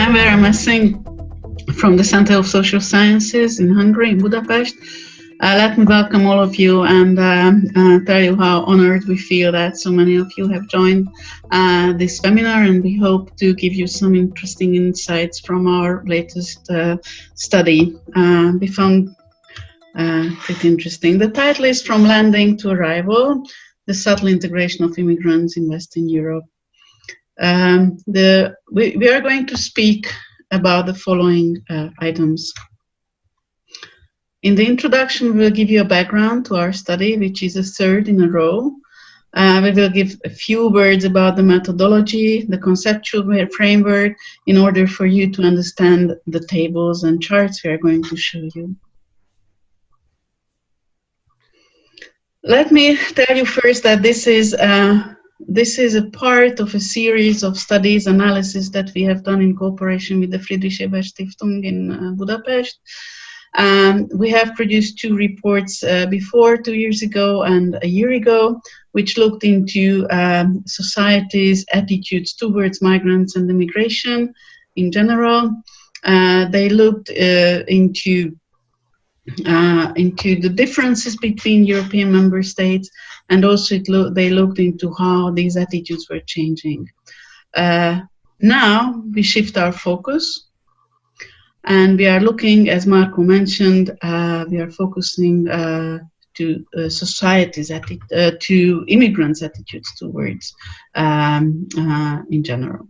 I'm Vera from the Center of Social Sciences in Hungary, in Budapest. Let me welcome all of you and tell you how honored we feel that so many of you have joined this webinar, and we hope to give you some interesting insights from our latest study. We found pretty interesting. The title is From Landing to Arrival, the Subtle Integration of Immigrants in Western Europe. We are going to speak about the following items. In the introduction, we will give you a background to our study, which is a third in a row. We will give a few words about the methodology, the conceptual framework, in order for you to understand the tables and charts we are going to show you. Let me tell you first that this is a part of a series of studies, analysis that we have done in cooperation with the Friedrich-Ebert-Stiftung in Budapest. We have produced two reports before, 2 years ago and a year ago, which looked into societies' attitudes towards migrants and immigration in general. They looked into the differences between European member states, and also they looked into how these attitudes were changing. Now we shift our focus, and we are looking, as Marco mentioned, we are focusing to societies' to immigrants' attitudes towards in general.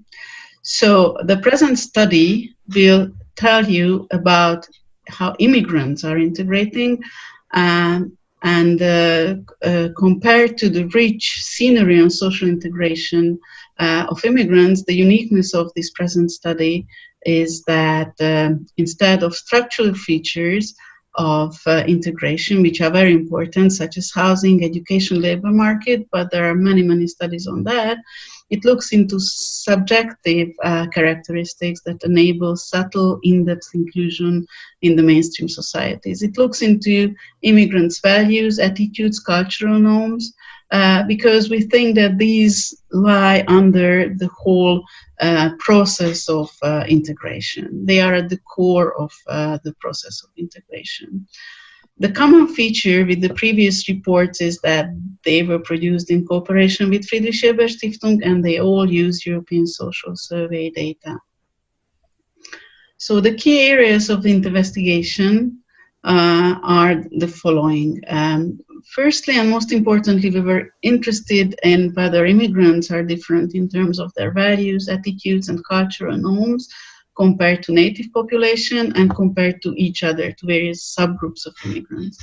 So the present study will tell you about how immigrants are integrating, and compared to the rich scenery on social integration of immigrants, the uniqueness of this present study is that instead of structural features of integration, which are very important, such as housing, education, labor market, but there are many studies on that, it looks into subjective characteristics that enable subtle, in-depth inclusion in the mainstream societies. It looks into immigrants' values, attitudes, cultural norms, because we think that these lie under the whole process of integration. They are at the core of the process of integration. The common feature with the previous reports is that they were produced in cooperation with Friedrich-Ebert-Stiftung, and they all use European Social Survey data. So the key areas of the investigation are the following. Firstly, and most importantly, we were interested in whether immigrants are different in terms of their values, attitudes, and cultural norms compared to native population and compared to each other, to various subgroups of immigrants.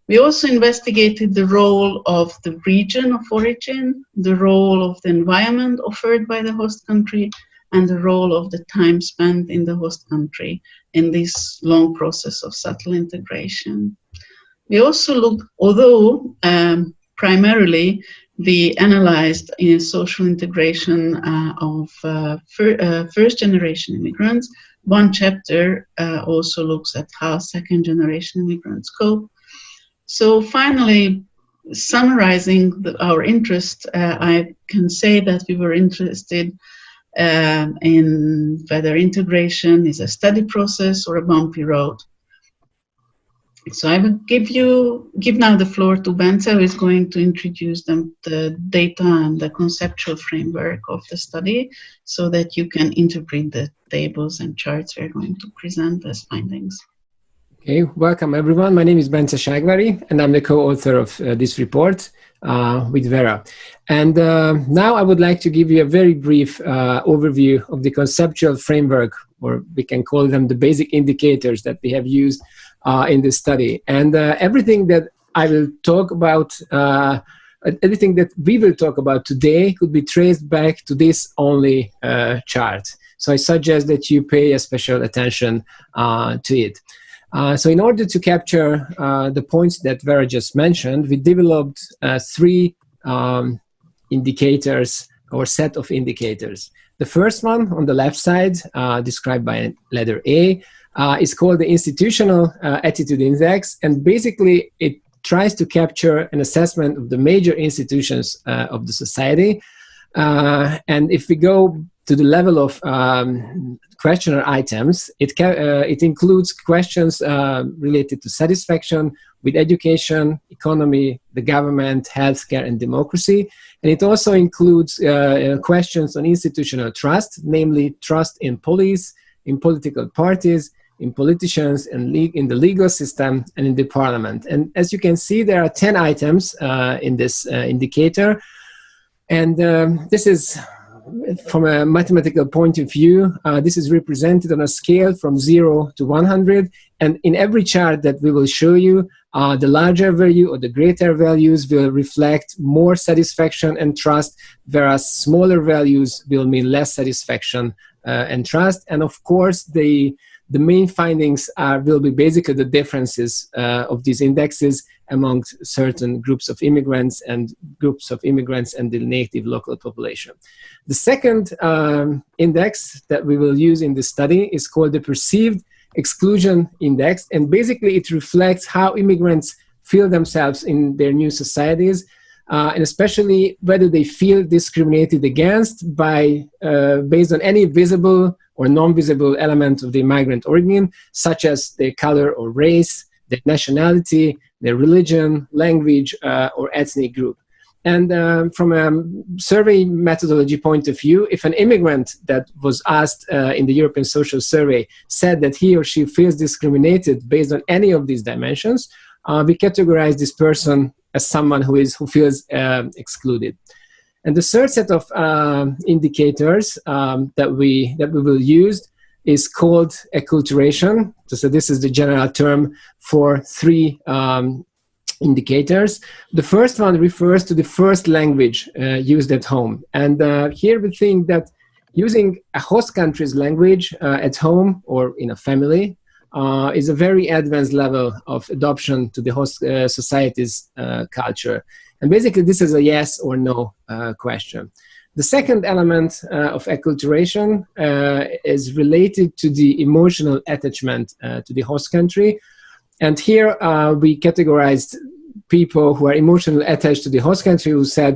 We also investigated the role of the region of origin, the role of the environment offered by the host country, and the role of the time spent in the host country in this long process of subtle integration. We also looked, although primarily we analyzed in social integration of first-generation immigrants, one chapter also looks at how second-generation immigrants cope. So finally, summarizing our interest, I can say that we were interested in whether integration is a steady process or a bumpy road. So I will give now the floor to Bence, who is going to introduce the data and the conceptual framework of the study, so that you can interpret the tables and charts we are going to present as findings. Okay, welcome everyone. My name is Bence Ságvári, and I'm the co-author of this report with Vera. And now I would like to give you a very brief overview of the conceptual framework, or we can call them the basic indicators that we have used in this study. And everything that I will talk about, everything that we will talk about today could be traced back to this only chart. So I suggest that you pay a special attention to it. So in order to capture the points that Vera just mentioned, we developed three indicators, or set of indicators. The first one on the left side, described by letter A, is called the Institutional Attitude Index, and basically it tries to capture an assessment of the major institutions of the society. And if we go to the level of questionnaire items. It includes questions related to satisfaction with education, economy, the government, healthcare, and democracy. And it also includes questions on institutional trust, namely trust in police, in political parties, in politicians, and in the legal system, and in the parliament. And as you can see, there are 10 items in this indicator. And this is, from a mathematical point of view, this is represented on a scale from 0 to 100. And in every chart that we will show you, the larger value or the greater values will reflect more satisfaction and trust, whereas smaller values will mean less satisfaction and trust. And of course, the main findings will be basically the differences of these indexes among certain groups of immigrants and the native local population. The second index that we will use in this study is called the Perceived Exclusion Index, and basically it reflects how immigrants feel themselves in their new societies, and especially whether they feel discriminated against based on any visible or non-visible element of the migrant origin, such as their color or race, their nationality, their religion, language, or ethnic group. And from a survey methodology point of view, if an immigrant that was asked in the European Social Survey said that he or she feels discriminated based on any of these dimensions, we categorize this person as someone who feels excluded. And the third set of indicators that we will use is called acculturation. So this is the general term for three indicators. The first one refers to the first language used at home. And here we think that using a host country's language at home or in a family is a very advanced level of adoption to the host society's culture. And basically, this is a yes or no question. The second element of acculturation is related to the emotional attachment to the host country. And here we categorized people who are emotionally attached to the host country who said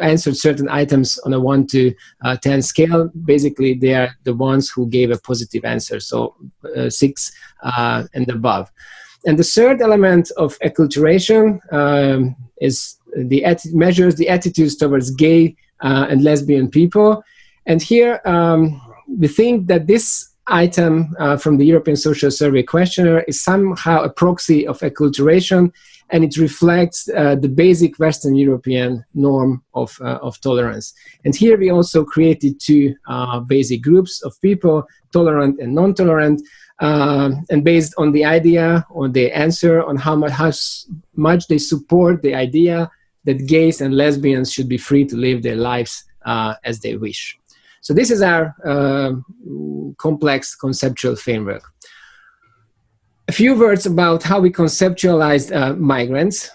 answered certain items on a 1 to 10 scale. Basically, they are the ones who gave a positive answer, so 6 and above. And the third element of acculturation measures the attitudes towards gay and lesbian people. And here we think that this item from the European Social Survey questionnaire is somehow a proxy of acculturation, and it reflects the basic Western European norm of tolerance. And here we also created two basic groups of people, tolerant and non-tolerant, and based on the idea or the answer on how much they support the idea that gays and lesbians should be free to live their lives as they wish. So this is our complex conceptual framework. A few words about how we conceptualize migrants.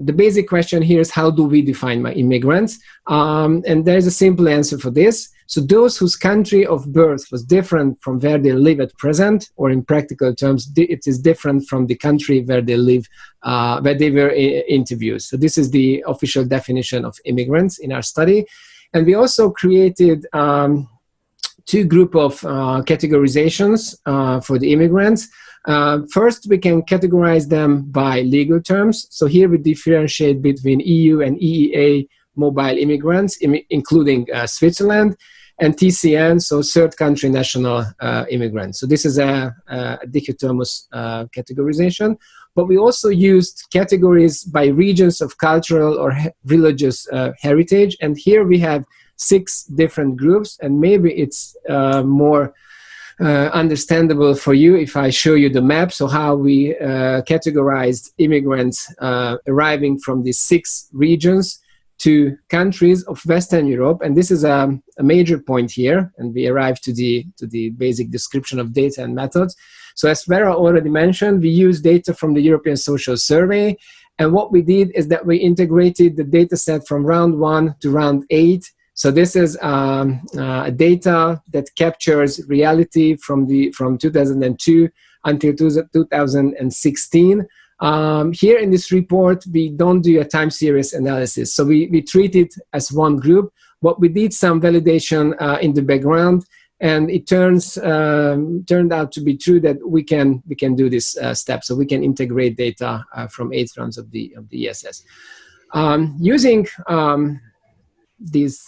The basic question here is, how do we define immigrants? And there's a simple answer for this. So those whose country of birth was different from where they live at present, or in practical terms, it is different from the country where they live, where they were interviewed. So this is the official definition of immigrants in our study. And we also created two groups of categorizations for the immigrants. First, we can categorize them by legal terms. So here we differentiate between EU and EEA mobile immigrants, including Switzerland, and TCN, so third country national immigrants. So this is a dichotomous categorization. But we also used categories by regions of cultural or religious heritage. And here we have 6 different groups, and maybe it's more understandable for you if I show you the map. So how we categorized immigrants arriving from these 6 regions to countries of Western Europe. And this is a major point here, and we arrived to the basic description of data and methods. So as Vera already mentioned, we used data from the European Social Survey, and what we did is that we integrated the data set from round 1 to round 8. So this is data that captures reality from 2002 until 2016. Here in this report, we don't do a time series analysis. So we treat it as one group, But we did some validation in the background, and it turned out to be true that we can do this step. So we can integrate data from 8 rounds of the ESS. Using these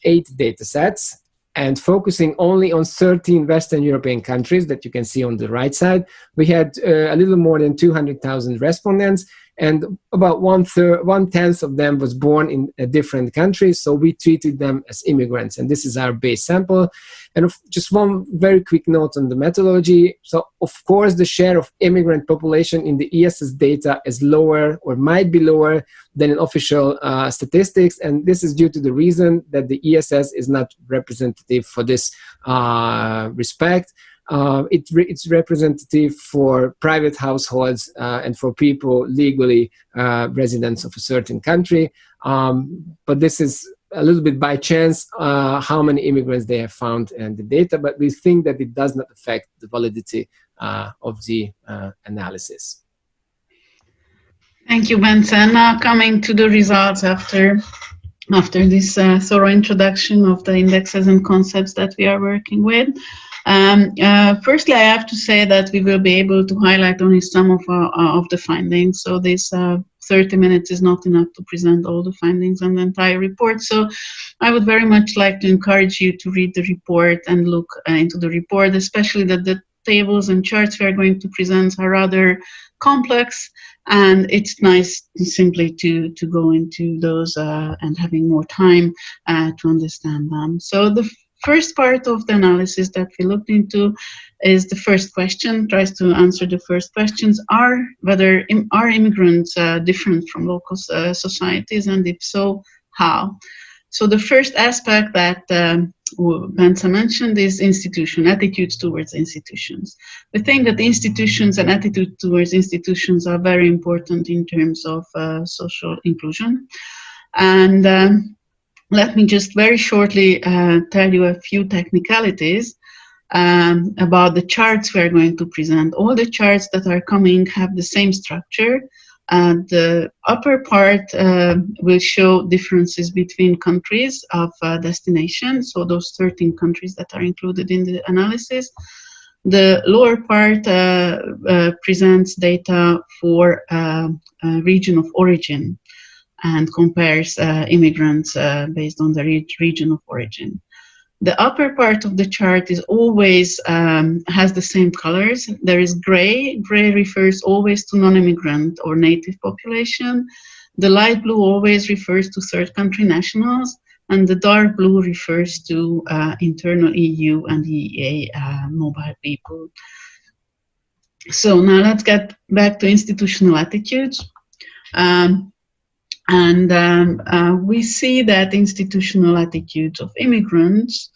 8 data sets and focusing only on 13 Western European countries that you can see on the right side, we had a little more than 200,000 respondents, and about one-tenth of them was born in a different country, so we treated them as immigrants, and this is our base sample. And just one very quick note on the methodology. So, of course, the share of immigrant population in the ESS data is lower, or might be lower, than in official statistics, and this is due to the reason that the ESS is not representative for this respect. It's representative for private households and for people legally residents of a certain country. But this is a little bit by chance how many immigrants they have found in the data, but we think that it does not affect the validity of the analysis. Thank you, Bence. And now coming to the results after this thorough introduction of the indexes and concepts that we are working with. Firstly, I have to say that we will be able to highlight only some of the findings. So this 30 minutes is not enough to present all the findings and the entire report. So I would very much like to encourage you to read the report and look into the report, especially that the tables and charts we are going to present are rather complex, and it's nice simply to go into those and having more time to understand them. So the first part of the analysis that we looked into is the first question, tries to answer the first questions, are immigrants different from local societies, and if so, how? So the first aspect that Bence mentioned is attitudes towards institutions. We think that institutions and attitude towards institutions are very important in terms of social inclusion. And let me just very shortly tell you a few technicalities about the charts we are going to present. All the charts that are coming have the same structure. The upper part will show differences between countries of destination, so those 13 countries that are included in the analysis. The lower part presents data for region of origin and compares immigrants based on the region of origin. The upper part of the chart is always has the same colors. There is gray. Gray refers always to non-immigrant or native population. The light blue always refers to third country nationals, and the dark blue refers to internal EU and EEA mobile people. So now let's get back to institutional attitudes. We see that institutional attitudes of immigrants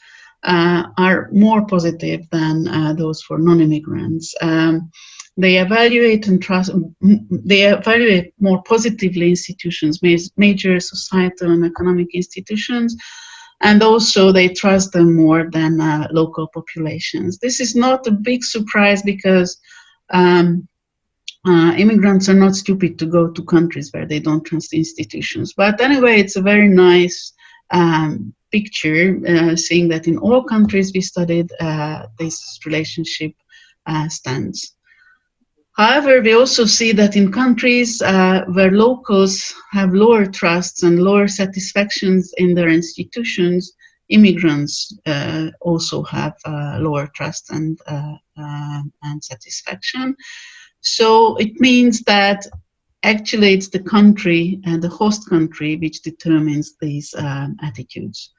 are more positive than those for non-immigrants. They evaluate more positively institutions, major societal and economic institutions, and also they trust them more than local populations. This is not a big surprise because immigrants are not stupid to go to countries where they don't trust institutions. But anyway, it's a very nice picture, seeing that in all countries we studied, this relationship stands. However, we also see that in countries where locals have lower trusts and lower satisfactions in their institutions, immigrants also have lower trust and satisfaction. So it means that actually it's the country and the host country which determines these attitudes.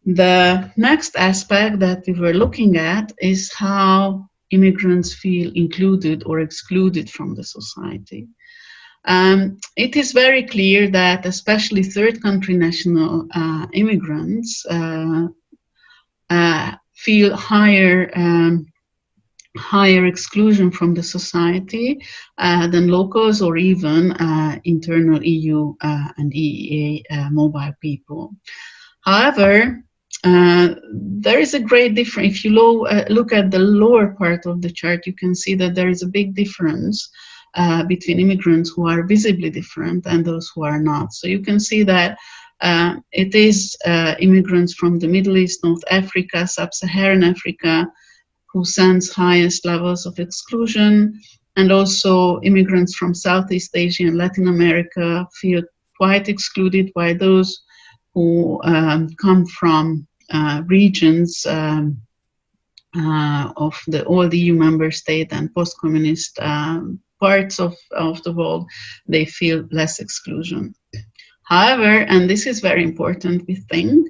The next aspect that we were looking at is how immigrants feel included or excluded from the society. It is very clear that especially third country national immigrants feel higher exclusion from the society than locals or even internal EU and EEA mobile people. However, there is a great difference. If you look at the lower part of the chart, you can see that there is a big difference between immigrants who are visibly different and those who are not. So you can see that It is immigrants from the Middle East, North Africa, Sub-Saharan Africa, who sends highest levels of exclusion, and also immigrants from Southeast Asia and Latin America feel quite excluded, while those who come from regions of all the EU member state and post-communist parts of the world, they feel less exclusion. However, and this is very important, we think,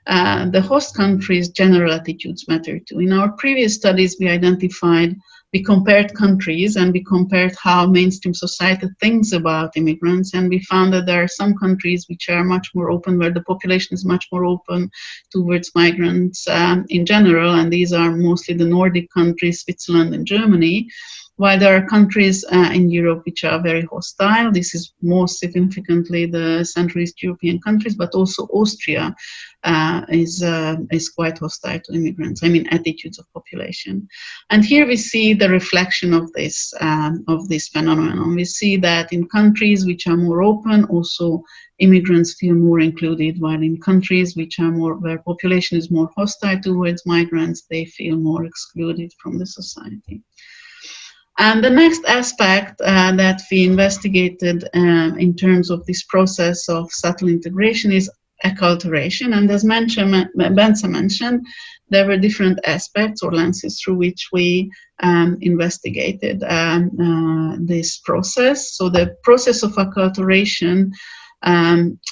the host countries' general attitudes matter too. In our previous studies, we compared countries and we compared how mainstream society thinks about immigrants, and we found that there are some countries which are much more open, where the population is much more open towards migrants in general, and these are mostly the Nordic countries, Switzerland and Germany, while there are countries in Europe which are very hostile. This is most significantly the Central East European countries, but also Austria is quite hostile to immigrants, I mean attitudes of population. And here we see the reflection of this phenomenon. We see that in countries which are more open, also immigrants feel more included, while in countries which are where population is more hostile towards migrants, they feel more excluded from the society. And the next aspect that we investigated in terms of this process of subtle integration is acculturation. And as Bence mentioned, there were different aspects or lenses through which we investigated this process. So the process of acculturation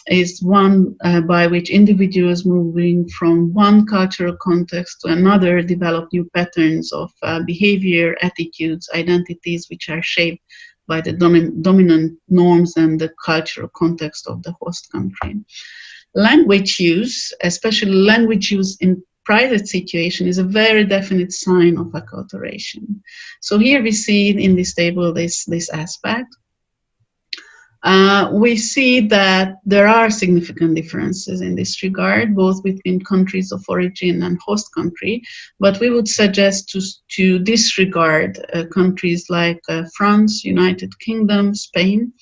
is one by which individuals moving from one cultural context to another develop new patterns of behavior, attitudes, identities, which are shaped by the dominant norms and the cultural context of the host country. Language use, especially language use in private situation, is a very definite sign of acculturation. So here we see in this table this aspect. We see that there are significant differences in this regard, both between countries of origin and host country, but we would suggest to disregard countries like France, United Kingdom, Spain,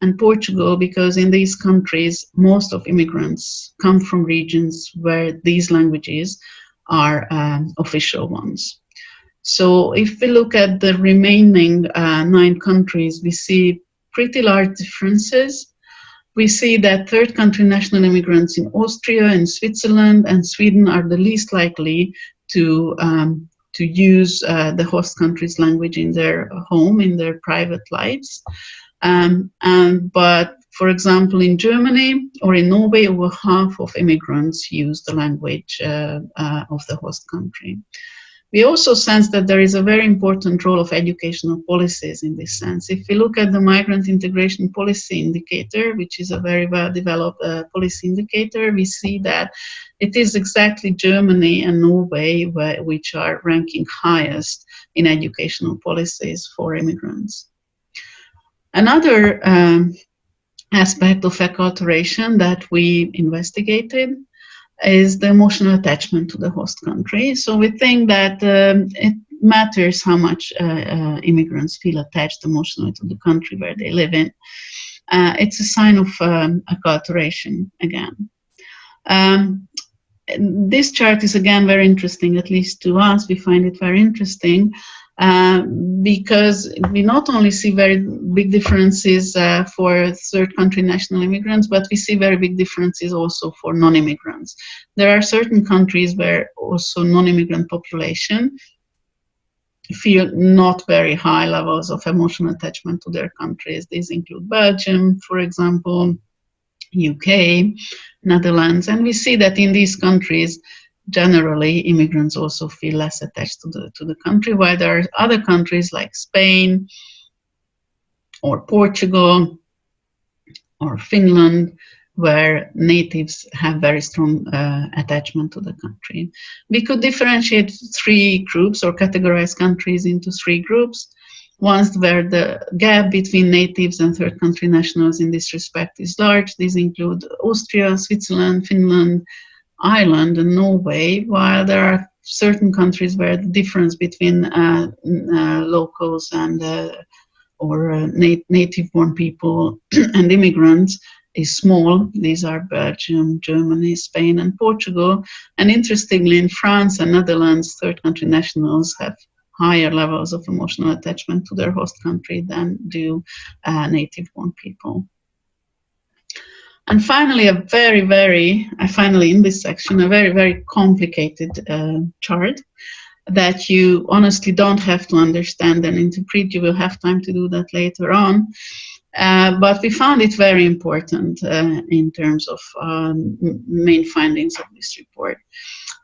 and Portugal, because in these countries, most of immigrants come from regions where these languages are official ones. So if we look at the remaining 9 countries, we see pretty large differences. We see that third country national immigrants in Austria and Switzerland and Sweden are the least likely to use the host country's language in their home, in their private lives. But for example, in Germany or in Norway, over half of immigrants use the language of the host country. We also sense that there is a very important role of educational policies in this sense. If we look at the Migrant Integration Policy Indicator, which is a very well-developed policy indicator, we see that it is exactly Germany and Norway which are ranking highest in educational policies for immigrants. Another aspect of acculturation that we investigated is the emotional attachment to the host country. So we think that it matters how much immigrants feel attached emotionally to the country where they live in. It's a sign of acculturation again. This chart is again very interesting, at least to us. We find it very interesting because we not only see very big differences for third country national immigrants, but we see very big differences also for non-immigrants. There are certain countries where also non-immigrant population feel not very high levels of emotional attachment to their countries. These include Belgium, for example, UK, Netherlands, and we see that in these countries generally immigrants also feel less attached to the country, while there are other countries like Spain or Portugal or Finland where natives have very strong attachment to the country. We could differentiate 3 groups or categorize countries into 3 groups. Ones where the gap between natives and third country nationals in this respect is large. These include Austria, Switzerland, Finland, Ireland and Norway, while there are certain countries where the difference between locals and or native-born people and immigrants is small. These are Belgium, Germany, Spain, and Portugal. And interestingly, in France and Netherlands, third country nationals have higher levels of emotional attachment to their host country than do native-born people. And finally, finally in this section, a very, very complicated chart that you honestly don't have to understand and interpret. You will have time to do that later on. But we found it very important in terms of main findings of this report.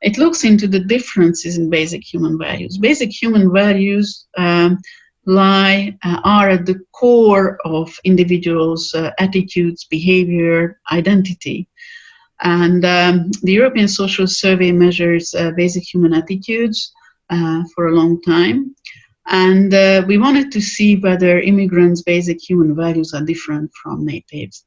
It looks into the differences in basic human values. Basic human values are at the core of individuals' attitudes, behavior, identity. And the European Social Survey measures basic human attitudes for a long time. And we wanted to see whether immigrants' basic human values are different from natives.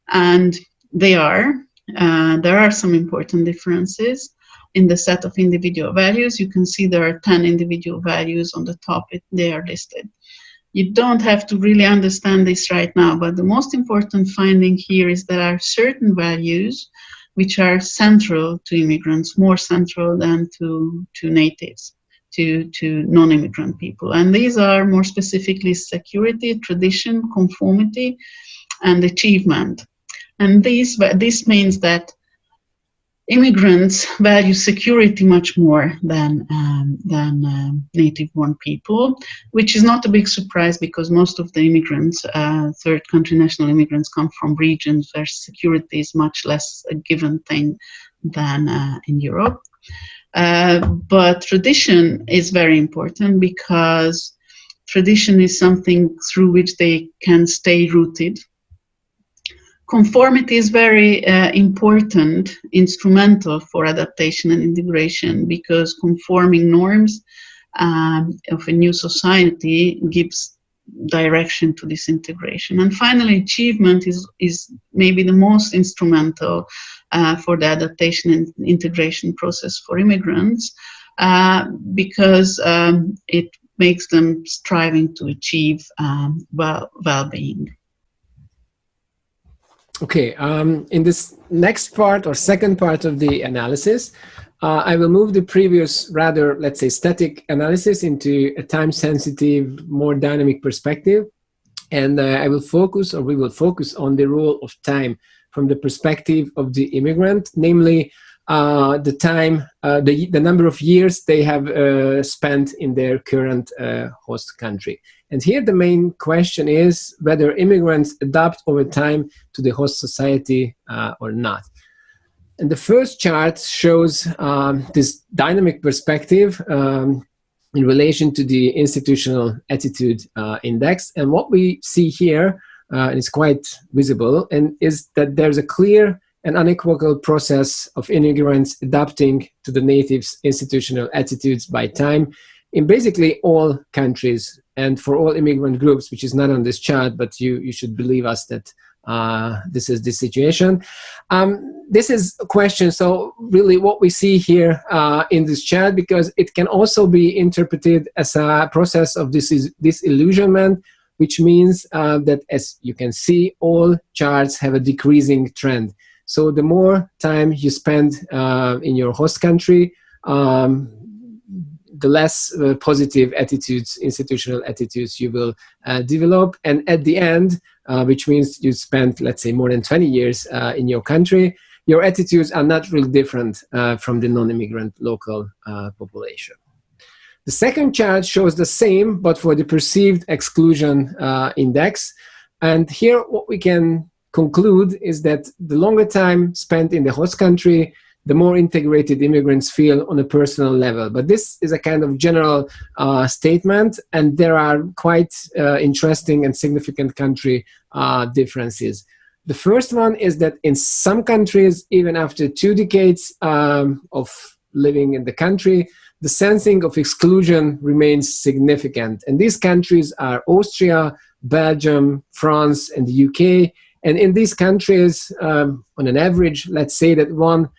And they are. There are some important differences in the set of individual values. You can see there are 10 individual values on the top. They are listed. You don't have to really understand this right now, but the most important finding here is there are certain values which are central to immigrants, more central than to natives, to non-immigrant people. And these are more specifically security, tradition, conformity, and achievement. And this means that immigrants value security much more than native-born people, which is not a big surprise because most of the immigrants, third country national immigrants, come from regions where security is much less a given thing than in Europe. But tradition is very important because tradition is something through which they can stay rooted. Conformity is very important, instrumental for adaptation and integration, because conforming norms of a new society gives direction to this integration. And finally, achievement is maybe the most instrumental for the adaptation and integration process for immigrants, because it makes them striving to achieve well-being. Okay, in this next part or second part of the analysis, I will move the previous rather, let's say, static analysis into a time-sensitive, more dynamic perspective. And I will focus, or we will focus on the role of time from the perspective of the immigrant, namely the time, the number of years they have spent in their current host country. And here the main question is whether immigrants adapt over time to the host society or not. And the first chart shows this dynamic perspective in relation to the institutional attitude index. And what we see here is quite visible, and is that there's a clear and unequivocal process of immigrants adapting to the natives' institutional attitudes by time in basically all countries and for all immigrant groups, which is not on this chart, but you should believe us that this is the situation. This is a question, so really what we see here in this chart, because it can also be interpreted as a process of disillusionment, which means that, as you can see, all charts have a decreasing trend. So the more time you spend in your host country, the less positive attitudes, institutional attitudes you will develop. And at the end, which means you spend, let's say, more than 20 years in your country, your attitudes are not really different from the non-immigrant local population. The second chart shows the same, but for the perceived exclusion index. And here what we can conclude is that the longer time spent in the host country, the more integrated immigrants feel on a personal level. But this is a kind of general statement, and there are quite interesting and significant country differences. The first one is that in some countries, even after 2 decades of living in the country, the sensing of exclusion remains significant. And these countries are Austria, Belgium, France, and the UK. And in these countries, on an average, let's say that 1/5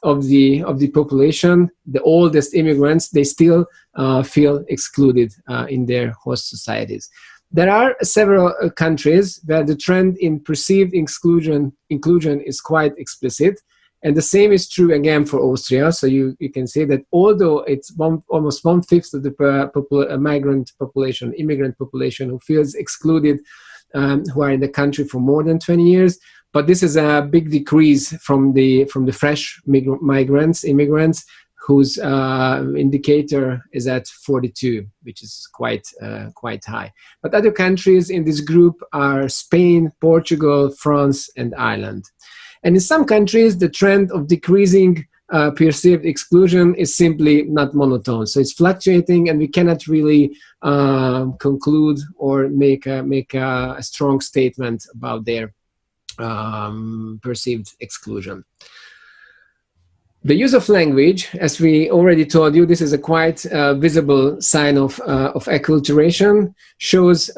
of the population, the oldest immigrants, they still feel excluded in their host societies. There are several countries where the trend in perceived inclusion is quite explicit. And the same is true again for Austria. So you can say that although it's almost 1/5 of the migrant population, immigrant population who feels excluded, who are in the country for more than 20 years, but this is a big decrease from the fresh immigrants, whose indicator is at 42, which is quite high. But other countries in this group are Spain, Portugal, France, and Ireland. And in some countries, the trend of decreasing perceived exclusion is simply not monotone. So it's fluctuating, and we cannot really conclude or make a strong statement about their perceived exclusion. The use of language, as we already told you, this is a quite visible sign of acculturation, shows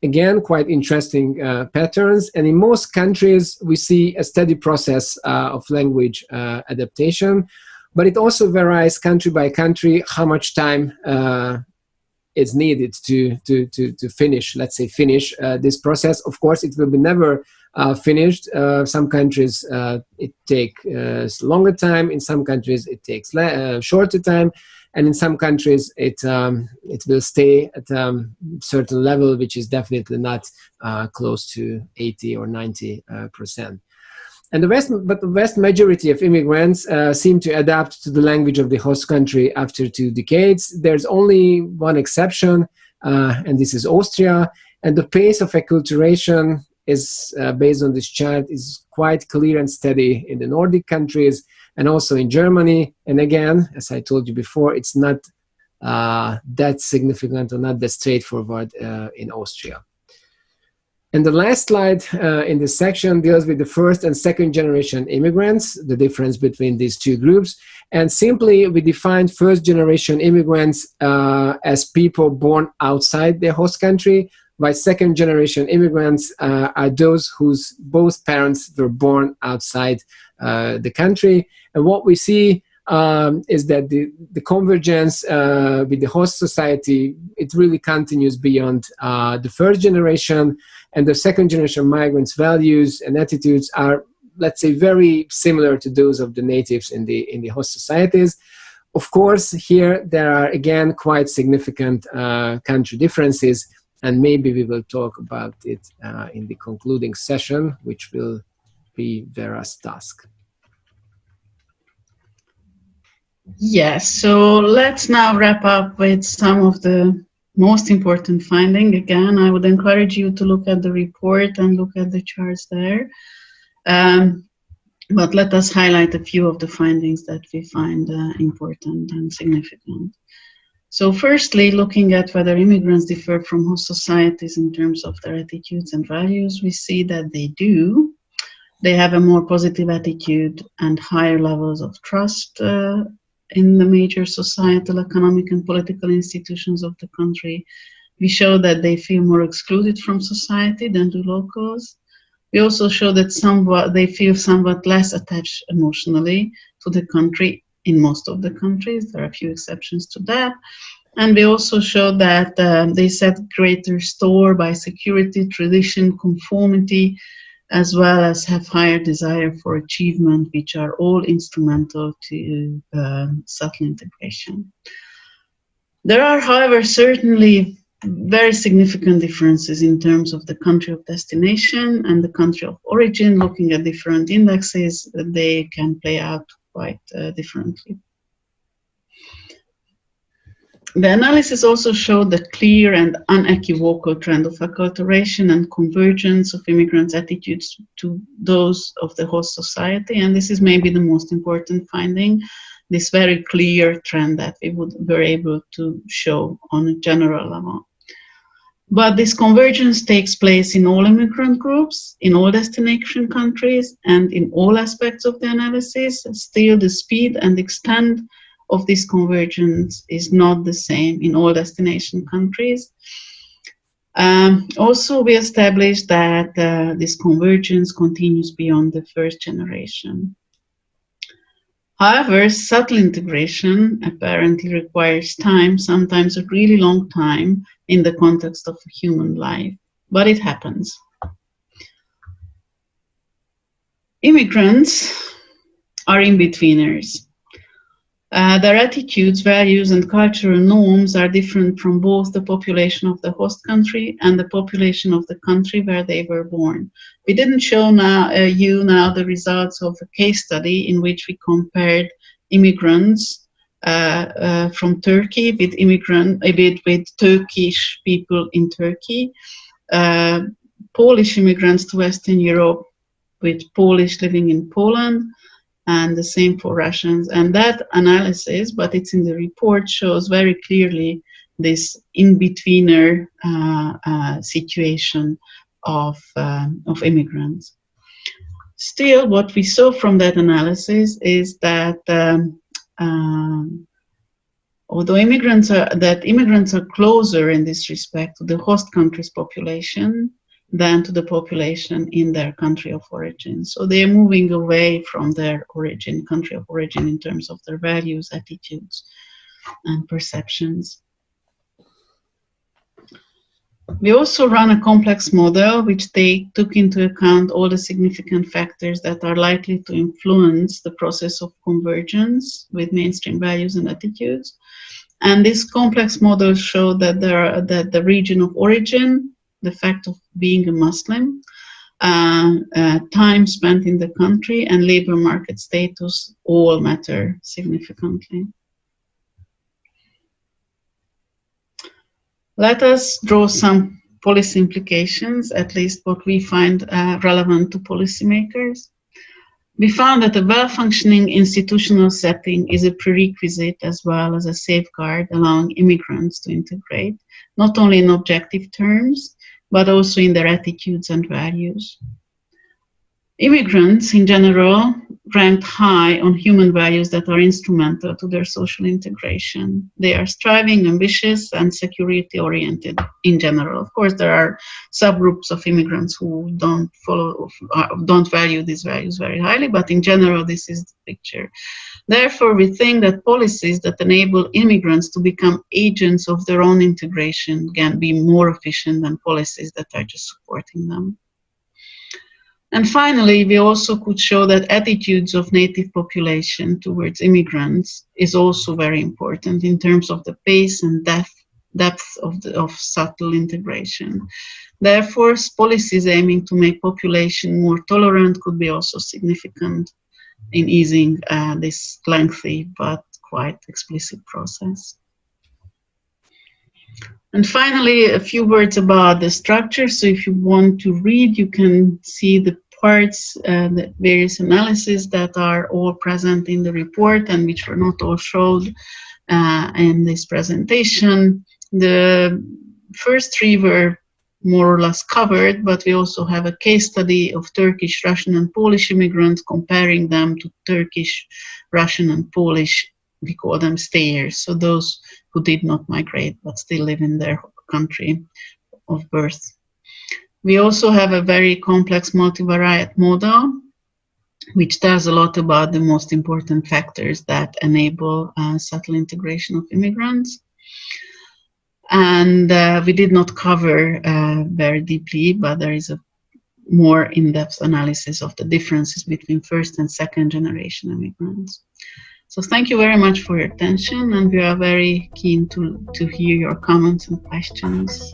again quite interesting patterns. And in most countries, we see a steady process of language adaptation, but it also varies country by country how much time is needed to finish, let's say, this process. Of course, it will be never finished. Some countries it takes longer time. In some countries it takes shorter time, and in some countries it will stay at a certain level, which is definitely not close to 80 or 90%. And the vast majority of immigrants seem to adapt to the language of the host country after 2 decades. There's only one exception, and this is Austria. And the pace of acculturation is, based on this chart, is quite clear and steady in the Nordic countries and also in Germany. And again, as I told you before, it's not that significant or not that straightforward in Austria. And the last slide in this section deals with the first and second generation immigrants, the difference between these 2 groups. And simply, we defined first generation immigrants as people born outside their host country, while second generation immigrants are those whose both parents were born outside the country. And what we see is that the convergence with the host society, it really continues beyond the first generation. And the second generation migrants' values and attitudes are, let's say, very similar to those of the natives in the host societies. Of course, here there are again quite significant country differences, and maybe we will talk about it in the concluding session, which will be Vera's task. Yes, so let's now wrap up with some of the most important finding. Again, I would encourage you to look at the report and look at the charts there. But let us highlight a few of the findings that we find important and significant. So firstly, looking at whether immigrants differ from host societies in terms of their attitudes and values, we see that they do. They have a more positive attitude and higher levels of trust in the major societal, economic, and political institutions of the country. We show that they feel more excluded from society than do locals. We also show that they feel somewhat less attached emotionally to the country in most of the countries. There are a few exceptions to that. And we also show that they set greater store by security, tradition, conformity, as well as have higher desire for achievement, which are all instrumental to subtle integration. There are, however, certainly very significant differences in terms of the country of destination and the country of origin. Looking at different indexes, they can play out quite differently. The analysis also showed the clear and unequivocal trend of acculturation and convergence of immigrants' attitudes to those of the host society, and this is maybe the most important finding, this very clear trend that we were able to show on a general level. But this convergence takes place in all immigrant groups, in all destination countries, and in all aspects of the analysis. Still, the speed and extent of this convergence is not the same in all destination countries. Also, we established that this convergence continues beyond the first generation. However, subtle integration apparently requires time, sometimes a really long time, in the context of human life, but it happens. Immigrants are in-betweeners. Their attitudes, values, and cultural norms are different from both the population of the host country and the population of the country where they were born. We didn't show you now the results of a case study in which we compared immigrants from Turkey with Turkish people in Turkey, Polish immigrants to Western Europe with Polish living in Poland, and the same for Russians. And that analysis, but it's in the report, shows very clearly this in-betweener situation of immigrants. Still, what we saw from that analysis is that although immigrants are closer in this respect to the host country's population than to the population in their country of origin. So they are moving away from their origin, country of origin, in terms of their values, attitudes, and perceptions. We also run a complex model which took into account all the significant factors that are likely to influence the process of convergence with mainstream values and attitudes. And this complex model showed that the region of origin, the fact of being a Muslim, time spent in the country, and labor market status all matter significantly. Let us draw some policy implications, at least what we find relevant to policymakers. We found that a well-functioning institutional setting is a prerequisite as well as a safeguard allowing immigrants to integrate, not only in objective terms, but also in their attitudes and values. Immigrants, in general, ranked high on human values that are instrumental to their social integration. They are striving, ambitious, and security-oriented in general. Of course, there are subgroups of immigrants who don't value these values very highly, but in general, this is the picture. Therefore, we think that policies that enable immigrants to become agents of their own integration can be more efficient than policies that are just supporting them. And finally, we also could show that attitudes of native population towards immigrants is also very important in terms of the pace and depth of subtle integration. Therefore, policies aiming to make population more tolerant could be also significant in easing this lengthy but quite explicit process. And finally, a few words about the structure. So if you want to read, you can see the parts, the various analyses that are all present in the report and which were not all showed in this presentation. The first three were more or less covered, but we also have a case study of Turkish, Russian, and Polish immigrants, comparing them to Turkish, Russian, and Polish, we call them stayers, so those who did not migrate but still live in their country of birth. We also have a very complex multivariate model, which tells a lot about the most important factors that enable subtle integration of immigrants. And we did not cover very deeply, but there is a more in-depth analysis of the differences between first and second generation immigrants. So thank you very much for your attention, and we are very keen to hear your comments and questions.